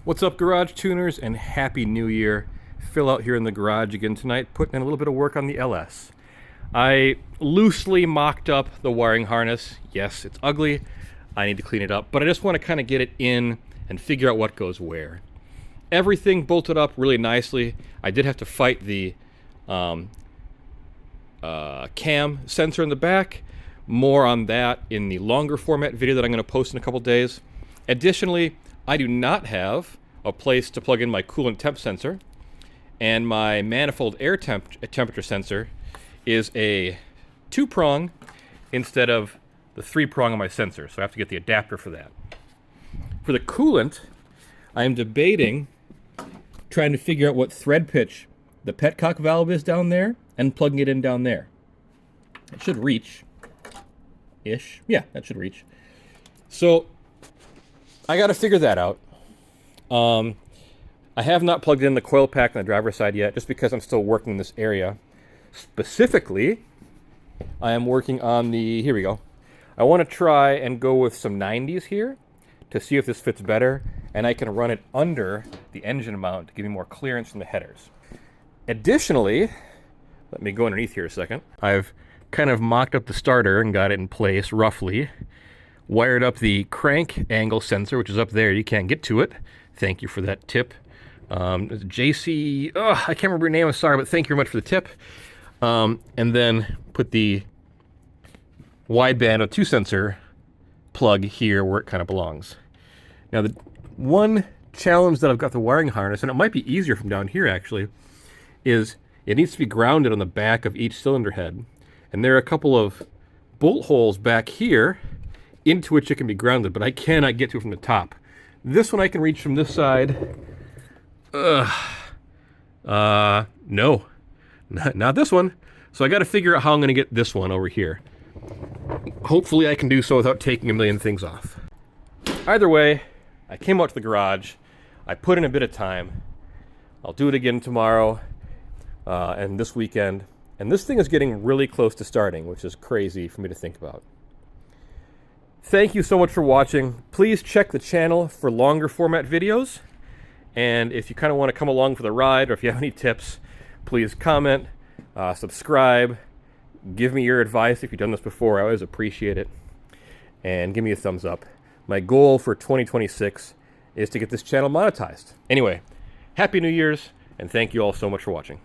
What's up, garage tuners, and happy new year. Phil out here in the garage again tonight, putting in a little bit of work on the LS. I loosely mocked up the wiring harness. Yes, it's ugly. I need to clean it up, but I just want to kind of get it in and figure out what goes where. Everything bolted up really nicely. I did have to fight the cam sensor in the back. More on that in the longer format video that I'm going to post in a couple days. Additionally, I do not have a place to plug in my coolant temp sensor, and my manifold air temperature sensor is a 2-prong instead of the 3-prong on my sensor, so I have to get the adapter for that. For the coolant, I am debating trying to figure out what thread pitch the petcock valve is down there and plugging it in down there. It should reach-ish. Yeah, that should reach. So I got to figure that out. I have not plugged in the coil pack on the driver's side yet, just because I'm still working in this area. Specifically, I am working on the, here we go. I want to try and go with some 90s here to see if this fits better, and I can run it under the engine mount to give me more clearance from the headers. Additionally, let me go underneath here a second. I've kind of mocked up the starter and got it in place roughly. Wired up the crank angle sensor, which is up there. You can't get to it. Thank you for that tip. JC, I can't remember your name, I'm sorry, but thank you very much for the tip. And then put the wideband O2 sensor plug here where it kind of belongs. Now, the one challenge that I've got the wiring harness, and it might be easier from down here actually, is it needs to be grounded on the back of each cylinder head. And there are a couple of bolt holes back here into which it can be grounded, but I cannot get to it from the top. This one I can reach from this side. No, not this one. So I got to figure out how I'm going to get this one over here. Hopefully I can do so without taking a million things off. Either way, I came out to the garage. I put in a bit of time. I'll do it again tomorrow and this weekend. And this thing is getting really close to starting, which is crazy for me to think about. Thank you so much for watching. Please check the channel for longer format videos. And if you kind of want to come along for the ride, or if you have any tips, please comment, subscribe, give me your advice if you've done this before. I always appreciate it. And give me a thumbs up. My goal for 2026 is to get this channel monetized. Anyway, Happy New Year's, and thank you all so much for watching.